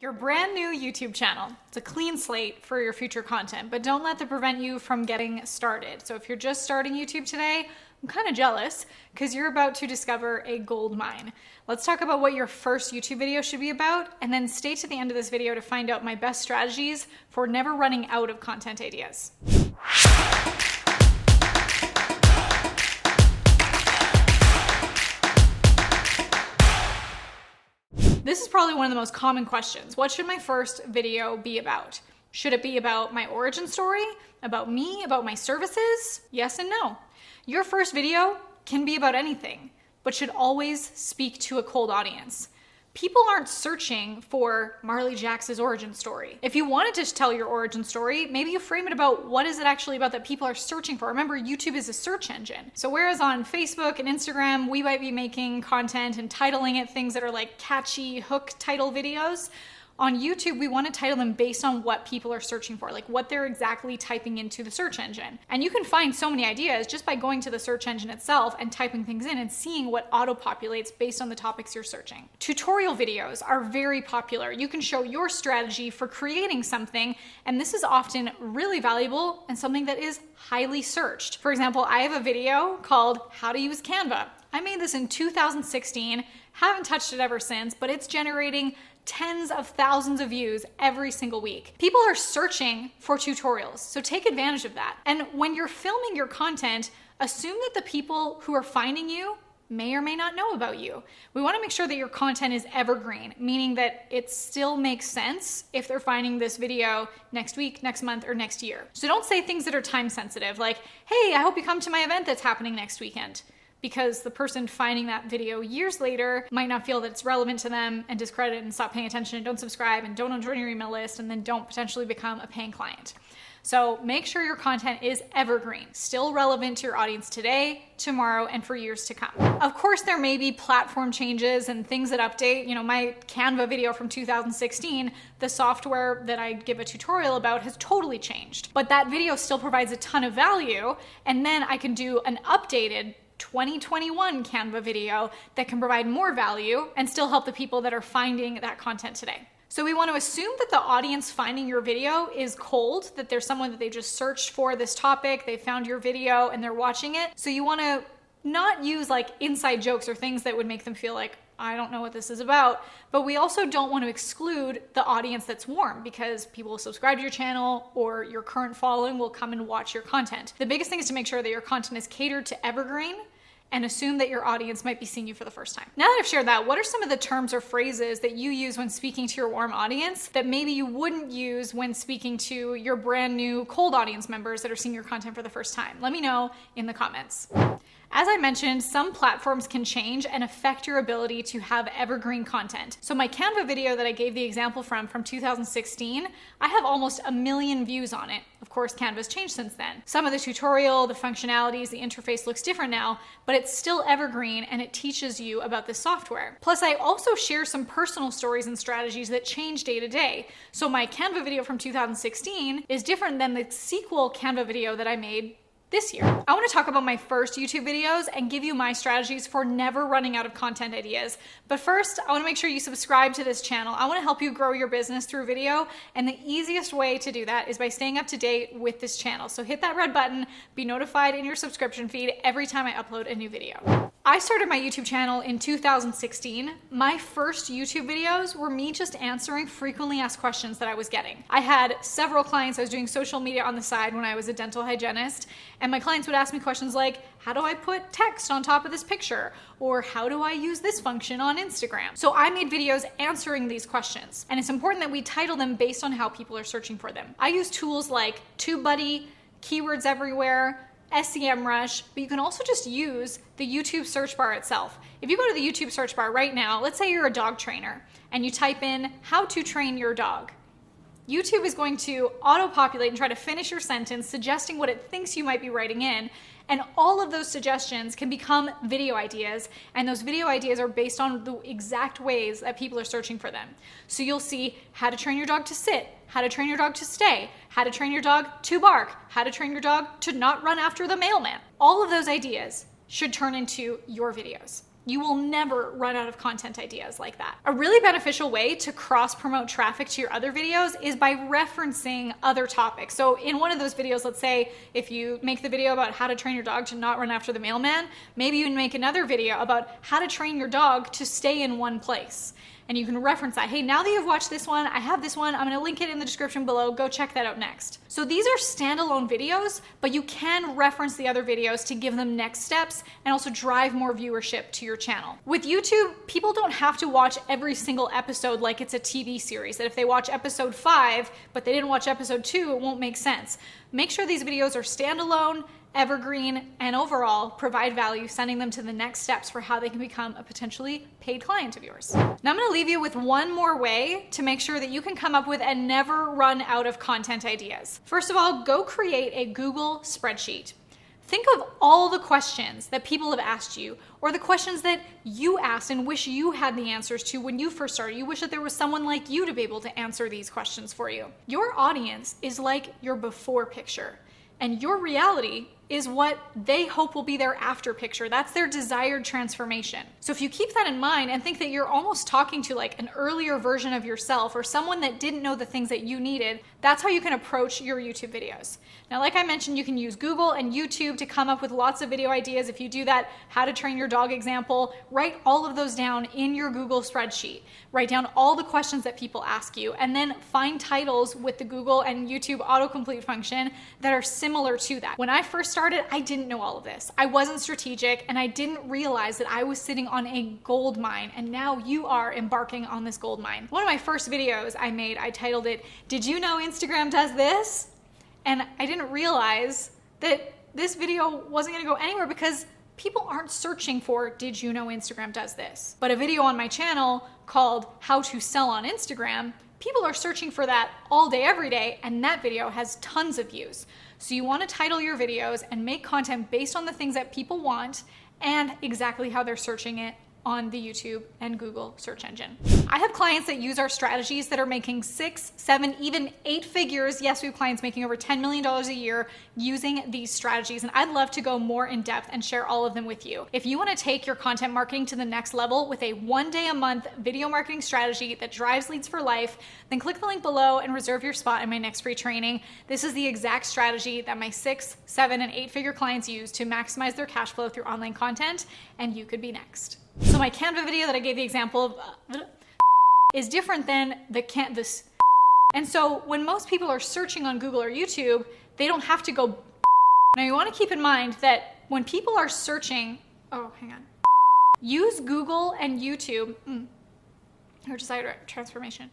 Your brand new YouTube channel. It's a clean slate for your future content, but don't let that prevent you from getting started. So if you're just starting YouTube today, I'm kind of jealous because you're about to discover a gold mine. Let's talk about what your first YouTube video should be about, and then stay to the end of this video to find out my best strategies for never running out of content ideas. This is probably one of the most common questions. What should my first video be about? Should it be about my origin story? About me? About my services? Yes and no. Your first video can be about anything, but should always speak to a cold audience. People aren't searching for Marley Jaxx's origin story. If you wanted to tell your origin story, maybe you frame it about what is it actually about that people are searching for. Remember, YouTube is a search engine. So whereas on Facebook and Instagram, we might be making content and titling it things that are like catchy hook title videos, on YouTube, we want to title them based on what people are searching for, like what they're exactly typing into the search engine. And you can find so many ideas just by going to the search engine itself and typing things in and seeing what auto-populates based on the topics you're searching. Tutorial videos are very popular. You can show your strategy for creating something, and this is often really valuable and something that is highly searched. For example, I have a video called How to Use Canva. I made this in 2016, haven't touched it ever since, but it's generating tens of thousands of views every single week. People are searching for tutorials, so take advantage of that. And when you're filming your content, assume that the people who are finding you may or may not know about you. We want to make sure that your content is evergreen, meaning that it still makes sense if they're finding this video next week, next month, or next year. So don't say things that are time sensitive, like, hey, I hope you come to my event that's happening next weekend, because the person finding that video years later might not feel that it's relevant to them and discredit and stop paying attention and don't subscribe and don't join your email list and then don't potentially become a paying client. So make sure your content is evergreen, still relevant to your audience today, tomorrow, and for years to come. Of course, there may be platform changes and things that update. You know, my Canva video from 2016, the software that I give a tutorial about has totally changed. But that video still provides a ton of value, and then I can do an updated 2021 Canva video that can provide more value and still help the people that are finding that content today. So we want to assume that the audience finding your video is cold, that there's someone that they just searched for this topic, they found your video and they're watching it. So you want to not use like inside jokes or things that would make them feel like, I don't know what this is about, but we also don't want to exclude the audience that's warm, because people will subscribe to your channel or your current following will come and watch your content. The biggest thing is to make sure that your content is catered to evergreen and assume that your audience might be seeing you for the first time. Now that I've shared that, what are some of the terms or phrases that you use when speaking to your warm audience that maybe you wouldn't use when speaking to your brand new cold audience members that are seeing your content for the first time? Let me know in the comments. As I mentioned, some platforms can change and affect your ability to have evergreen content. So my Canva video that I gave the example from 2016, I have almost 1 million views on it. Of course, Canva's changed since then. Some of the tutorial, the functionalities, the interface looks different now, but it's still evergreen and it teaches you about this software. Plus, I also share some personal stories and strategies that change day to day. So my Canva video from 2016 is different than the sequel Canva video that I made this year. I want to talk about my first YouTube videos and give you my strategies for never running out of content ideas. But first, I want to make sure you subscribe to this channel. I want to help you grow your business through video, and the easiest way to do that is by staying up to date with this channel. So hit that red button, be notified in your subscription feed every time I upload a new video. I started my YouTube channel in 2016. My first YouTube videos were me just answering frequently asked questions that I was getting. I had several clients. I was doing social media on the side when I was a dental hygienist, and my clients would ask me questions like, how do I put text on top of this picture? Or how do I use this function on Instagram? So I made videos answering these questions, and it's important that we title them based on how people are searching for them. I use tools like TubeBuddy, Keywords Everywhere, SEMrush, but you can also just use the YouTube search bar itself. If you go to the YouTube search bar right now, let's say you're a dog trainer and you type in how to train your dog. YouTube is going to auto-populate and try to finish your sentence, suggesting what it thinks you might be writing in, and all of those suggestions can become video ideas, and those video ideas are based on the exact ways that people are searching for them. So you'll see how to train your dog to sit, how to train your dog to stay, how to train your dog to bark, how to train your dog to not run after the mailman. All of those ideas should turn into your videos. You will never run out of content ideas like that. A really beneficial way to cross-promote traffic to your other videos is by referencing other topics. So in one of those videos, let's say if you make the video about how to train your dog to not run after the mailman, maybe you make another video about how to train your dog to stay in one place. And you can reference that. Hey, now that you've watched this one, I have this one. I'm gonna link it in the description below. Go check that out next. So these are standalone videos, but you can reference the other videos to give them next steps and also drive more viewership to your channel. With YouTube, people don't have to watch every single episode like it's a TV series, that if they watch episode 5, but they didn't watch episode 2, it won't make sense. Make sure these videos are standalone, evergreen, and overall provide value, sending them to the next steps for how they can become a potentially paid client of yours. Now I'm gonna leave you with one more way to make sure that you can come up with and never run out of content ideas. First of all, go create a Google spreadsheet. Think of all the questions that people have asked you, or the questions that you asked and wish you had the answers to when you first started. You wish that there was someone like you to be able to answer these questions for you. Your audience is like your before picture, and your reality is what they hope will be their after picture. That's their desired transformation. So if you keep that in mind and think that you're almost talking to like an earlier version of yourself or someone that didn't know the things that you needed, that's how you can approach your YouTube videos. Now, like I mentioned, you can use Google and YouTube to come up with lots of video ideas. If you do that, how to train your dog example, write all of those down in your Google spreadsheet. Write down all the questions that people ask you, and then find titles with the Google and YouTube autocomplete function that are similar to that. When I first started, I didn't know all of this. I wasn't strategic, and I didn't realize that I was sitting on a gold mine, and now you are embarking on this gold mine. One of my first videos I made, I titled it, "Did you know Instagram does this?" And I didn't realize that this video wasn't gonna go anywhere because people aren't searching for, did you know Instagram does this? But a video on my channel called How to Sell on Instagram, people are searching for that all day, every day, and that video has tons of views. So you wanna title your videos and make content based on the things that people want and exactly how they're searching it on the YouTube and Google search engine. I have clients that use our strategies that are making 6, 7, even 8 figures. Yes, we have clients making over $10 million a year using these strategies, and I'd love to go more in depth and share all of them with you. If you wanna take your content marketing to the next level with a 1 day a month video marketing strategy that drives leads for life, then click the link below and reserve your spot in my next free training. This is the exact strategy that my 6, 7, and 8 figure clients use to maximize their cash flow through online content, and you could be next. So my Canva video that I gave the example of is different than the Canvas. And so when most people are searching on Google or YouTube, they don't have to go. Now you want to keep in mind that when people are searching, use Google and YouTube, or desired transformation.